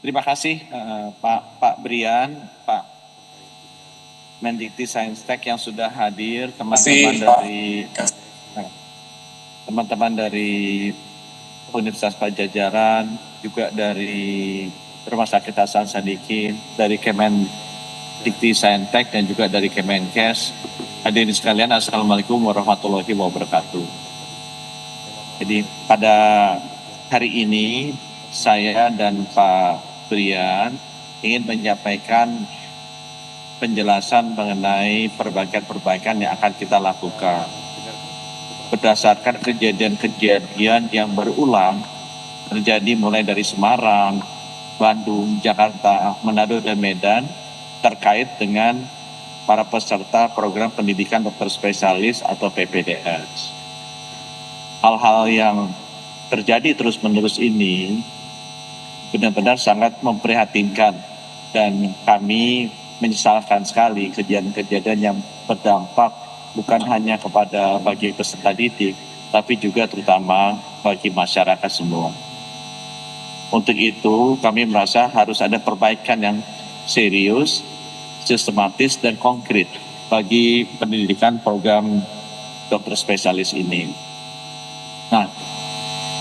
Terima kasih Pak Brian, Pak Mendikti-Saintek yang sudah hadir, teman-teman dari Universitas Pajajaran, juga dari Rumah Sakit Hasan Sadikin, dari Kemendikti-Saintek dan juga dari Kemenkes. Hadirin sekalian, Assalamualaikum warahmatullahi wabarakatuh. Jadi pada hari ini saya dan Pak Brian ingin menyampaikan penjelasan mengenai perbaikan-perbaikan yang akan kita lakukan berdasarkan kejadian-kejadian yang berulang terjadi mulai dari Semarang, Bandung, Jakarta, Manado, dan Medan terkait dengan para peserta program pendidikan dokter spesialis atau PPDS. Hal-hal yang terjadi terus-menerus ini benar-benar sangat memprihatinkan dan kami menyesalkan sekali kejadian-kejadian yang berdampak bukan hanya kepada bagi peserta didik, tapi juga terutama bagi masyarakat semua. Untuk itu kami merasa harus ada perbaikan yang serius, sistematis, dan konkret bagi pendidikan program dokter spesialis ini. Nah,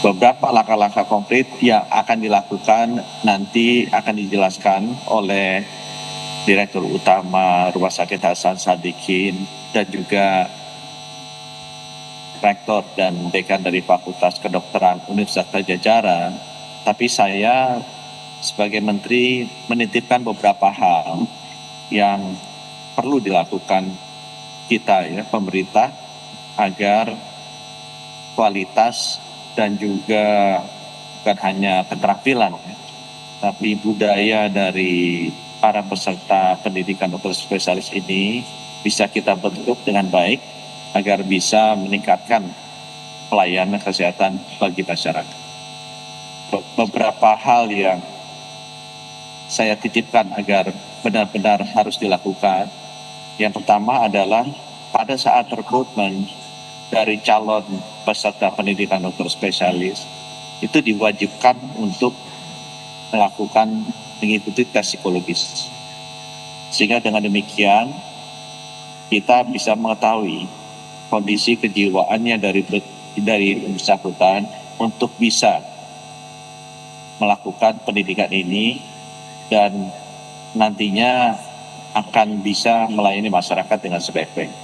beberapa langkah-langkah konkret yang akan dilakukan nanti akan dijelaskan oleh Direktur Utama Rumah Sakit Hasan Sadikin dan juga Rektor dan Dekan dari Fakultas Kedokteran Universitas Pajajaran. Tapi saya sebagai Menteri menitipkan beberapa hal yang perlu dilakukan kita ya, pemerintah, agar kualitas dan juga bukan hanya keterampilan, tapi budaya dari para peserta pendidikan dokter spesialis ini bisa kita bentuk dengan baik agar bisa meningkatkan pelayanan kesehatan bagi masyarakat. Beberapa hal yang saya titipkan agar benar-benar harus dilakukan. Yang pertama adalah pada saat rekrutmen dari calon peserta pendidikan dokter spesialis itu diwajibkan untuk mengikuti tes psikologis, sehingga dengan demikian kita bisa mengetahui kondisi kejiwaannya dari bersangkutan untuk bisa melakukan pendidikan ini dan nantinya akan bisa melayani masyarakat dengan sebaik-baiknya.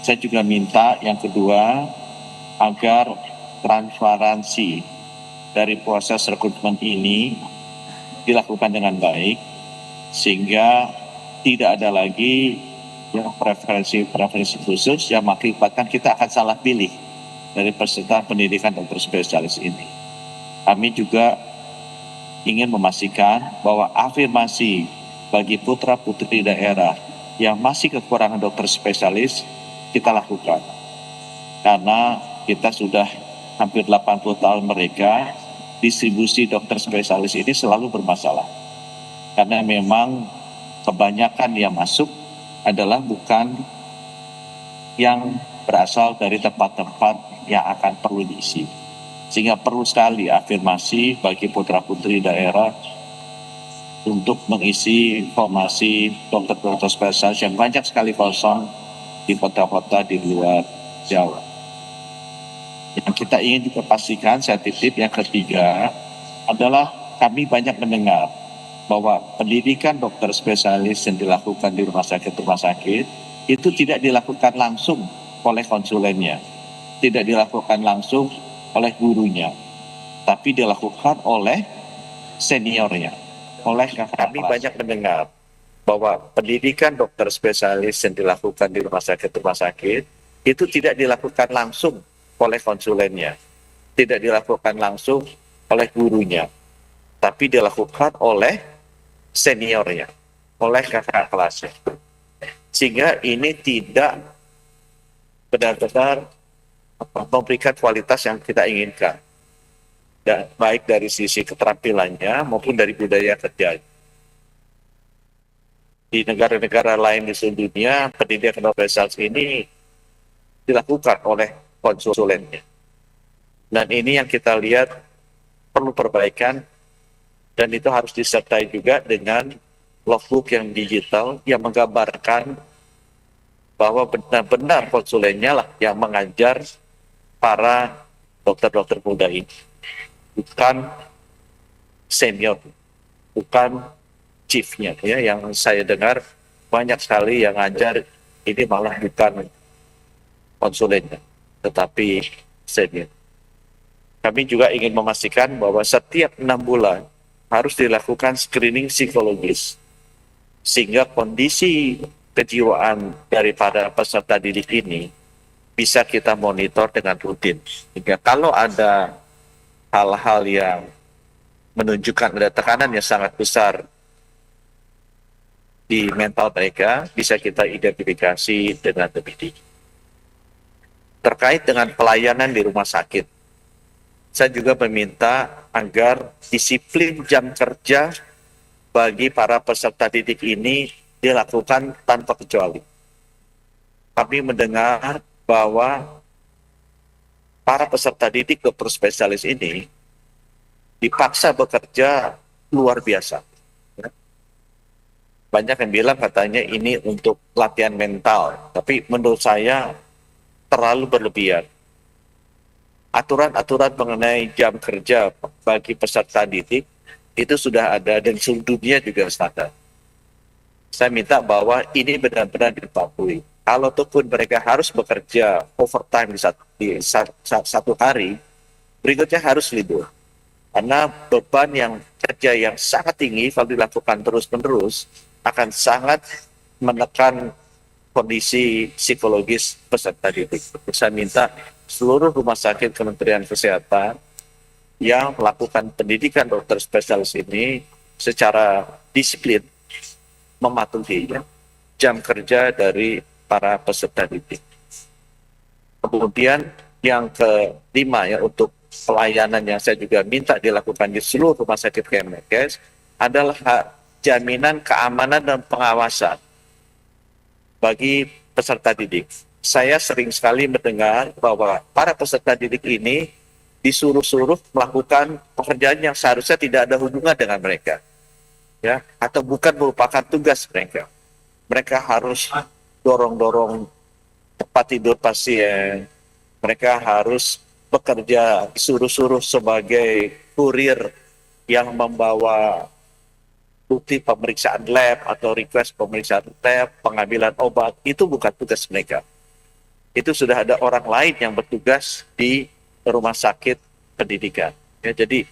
Saya juga minta yang kedua agar transparansi dari proses rekrutmen ini dilakukan dengan baik sehingga tidak ada lagi yang preferensi khusus yang mengakibatkan kita akan salah pilih dari peserta pendidikan dokter spesialis ini. Kami juga ingin memastikan bahwa afirmasi bagi putra-putri daerah yang masih kekurangan dokter spesialis kita lakukan. Karena kita sudah hampir 80 tahun mereka, distribusi dokter spesialis ini selalu bermasalah. Karena memang kebanyakan yang masuk adalah bukan yang berasal dari tempat-tempat yang akan perlu diisi. Sehingga perlu sekali afirmasi bagi putra-putri daerah untuk mengisi formasi dokter-dokter spesialis yang banyak sekali kosong di kota-kota di luar Jawa. Yang kita ingin juga pastikan, saya titip yang ketiga adalah kami banyak mendengar bahwa pendidikan dokter spesialis yang dilakukan di rumah sakit itu tidak dilakukan langsung oleh konsulennya, tidak dilakukan langsung oleh gurunya, tapi dilakukan oleh seniornya, oleh kakak kelas. Kami banyak mendengar bahwa pendidikan dokter spesialis yang dilakukan di rumah sakit itu tidak dilakukan langsung oleh konsulennya, tidak dilakukan langsung oleh gurunya, tapi dilakukan oleh seniornya, oleh kakak kelasnya. Sehingga ini tidak benar-benar memberikan kualitas yang kita inginkan, dan baik dari sisi keterampilannya maupun dari budaya kerja. Di negara-negara lain di seluruh dunia, pendidikan dokter spesialis ini dilakukan oleh konsulennya. Dan ini yang kita lihat perlu perbaikan dan itu harus disertai juga dengan logbook yang digital yang menggambarkan bahwa benar-benar konsulennya lah yang mengajar para dokter-dokter muda ini, bukan senior, bukan chiefnya ya. Yang saya dengar banyak sekali yang ngajar ini malah bukan konsulennya, tetapi senior. Kami juga ingin memastikan bahwa setiap 6 bulan harus dilakukan screening psikologis, sehingga kondisi kejiwaan daripada peserta didik ini bisa kita monitor dengan rutin. Sehingga kalau ada hal-hal yang menunjukkan ada tekanan yang sangat besar di mental mereka, bisa kita identifikasi dengan lebih dini. Terkait dengan pelayanan di rumah sakit, saya juga meminta agar disiplin jam kerja bagi para peserta didik ini dilakukan tanpa kecuali. Kami mendengar bahwa para peserta didik dokter spesialis ini dipaksa bekerja luar biasa. Banyak yang bilang katanya ini untuk latihan mental, tapi menurut saya terlalu berlebihan. Aturan-aturan mengenai jam kerja bagi peserta didik itu sudah ada dan seluruh dunia juga standar. Saya minta bahwa ini benar-benar dipatuhi. Kalau pun mereka harus bekerja overtime di satu hari, berikutnya harus libur. Karena beban yang kerja yang sangat tinggi kalau dilakukan terus-menerus akan sangat menekan kondisi psikologis peserta didik. Saya minta seluruh rumah sakit Kementerian Kesehatan yang melakukan pendidikan dokter spesialis ini secara disiplin mematuhi jam kerja dari para peserta didik. Kemudian yang kelima ya, untuk pelayanan yang saya juga minta dilakukan di seluruh rumah sakit Kemenkes adalah jaminan keamanan dan pengawasan bagi peserta didik. Saya sering sekali mendengar bahwa para peserta didik ini disuruh-suruh melakukan pekerjaan yang seharusnya tidak ada hubungan dengan mereka, ya, atau bukan merupakan tugas mereka. Mereka harus dorong-dorong tempat tidur pasien, mereka harus bekerja disuruh-suruh sebagai kurir yang membawa bukti pemeriksaan lab atau request pemeriksaan lab, pengambilan obat, itu bukan tugas mereka. Itu sudah ada orang lain yang bertugas di rumah sakit pendidikan. Ya, jadi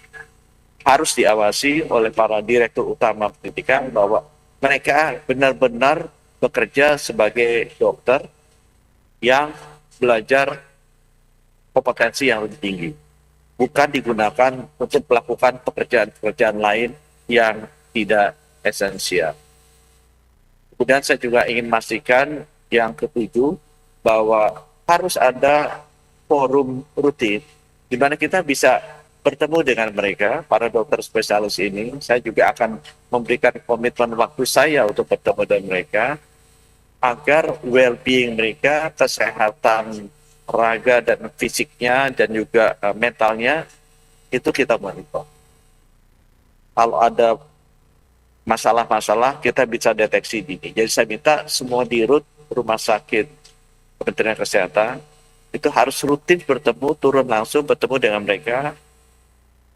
harus diawasi oleh para direktur utama pendidikan bahwa mereka benar-benar bekerja sebagai dokter yang belajar kompetensi yang lebih tinggi, bukan digunakan untuk melakukan pekerjaan-pekerjaan lain yang tidak esensial. Kemudian saya juga ingin memastikan yang ketujuh, bahwa harus ada forum rutin di mana kita bisa bertemu dengan mereka, para dokter spesialis ini. Saya juga akan memberikan komitmen waktu saya untuk bertemu dengan mereka, agar well-being mereka, kesehatan raga dan fisiknya dan juga mentalnya, itu kita monitor. Kalau ada masalah-masalah, kita bisa deteksi dini. Jadi saya minta semua dirut rumah sakit Kementerian Kesehatan itu harus rutin bertemu, turun langsung bertemu dengan mereka,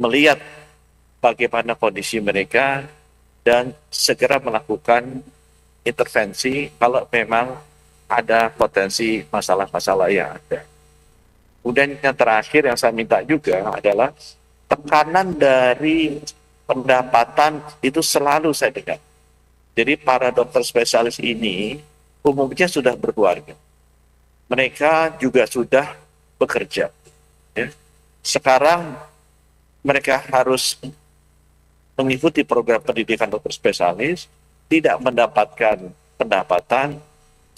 melihat bagaimana kondisi mereka, dan segera melakukan intervensi kalau memang ada potensi masalah-masalah yang ada. Kemudian yang terakhir yang saya minta juga adalah tekanan dari pendapatan itu selalu saya dengar. Jadi para dokter spesialis ini umumnya sudah berkeluarga. Mereka juga sudah bekerja. Ya. Sekarang mereka harus mengikuti program pendidikan dokter spesialis, tidak mendapatkan pendapatan,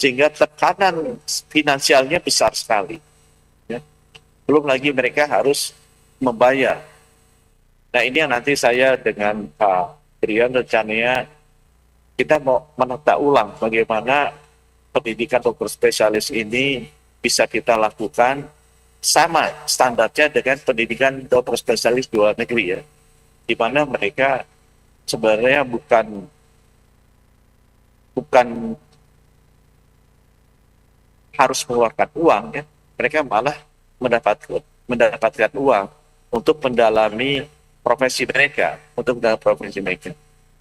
sehingga tekanan finansialnya besar sekali. Ya. Belum lagi mereka harus membayar. Nah, ini yang nanti saya dengan Pak Brian rencananya kita mau menata ulang bagaimana pendidikan dokter spesialis ini bisa kita lakukan sama standarnya dengan pendidikan dokter spesialis di luar negeri, ya, di mana mereka sebenarnya bukan harus mengeluarkan uang ya, mereka malah mendapatkan uang untuk mendalami profesi mereka,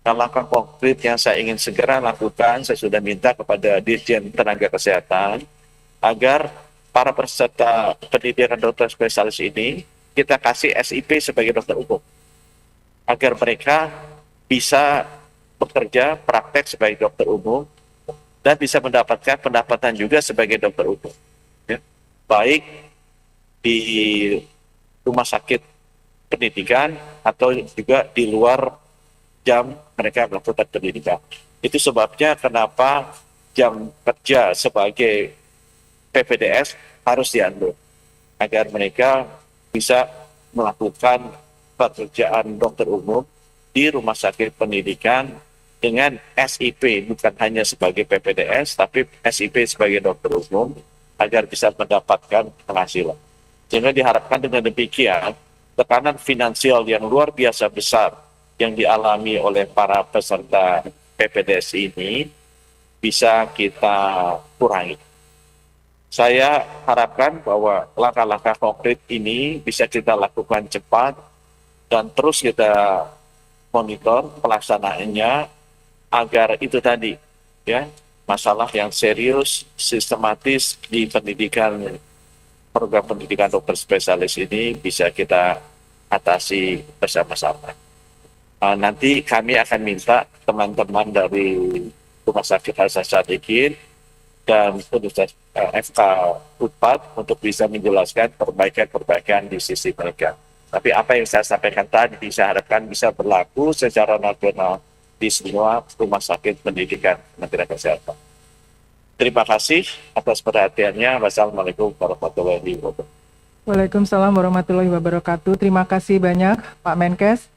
Nah, langkah konkret yang saya ingin segera lakukan, saya sudah minta kepada Dirjen Tenaga Kesehatan agar para peserta pendidikan dokter spesialis ini kita kasih SIP sebagai dokter umum, agar mereka bisa bekerja praktek sebagai dokter umum dan bisa mendapatkan pendapatan juga sebagai dokter umum, ya. Baik di rumah sakit pendidikan atau juga di luar jam mereka melakukan pendidikan. Itu sebabnya kenapa jam kerja sebagai PPDS harus diatur, agar mereka bisa melakukan pekerjaan dokter umum di rumah sakit pendidikan dengan SIP, bukan hanya sebagai PPDS, tapi SIP sebagai dokter umum, agar bisa mendapatkan penghasilan. Sehingga diharapkan dengan demikian, tekanan finansial yang luar biasa besar yang dialami oleh para peserta PPDS ini bisa kita kurangi. Saya harapkan bahwa langkah-langkah konkret ini bisa kita lakukan cepat dan terus kita monitor pelaksanaannya, agar itu tadi, ya, masalah yang serius, sistematis di program pendidikan dokter spesialis ini bisa kita atasi bersama-sama. Nanti kami akan minta teman-teman dari Rumah Sakit Hasan Sadikin dan Universitas FK Unpad untuk bisa menjelaskan perbaikan-perbaikan di sisi mereka. Tapi apa yang saya sampaikan tadi, saya harapkan bisa berlaku secara nasional di semua rumah sakit pendidikan Kementerian Kesehatan. Terima kasih atas perhatiannya. Wassalamualaikum warahmatullahi wabarakatuh. Waalaikumsalam warahmatullahi wabarakatuh. Terima kasih banyak Pak Menkes.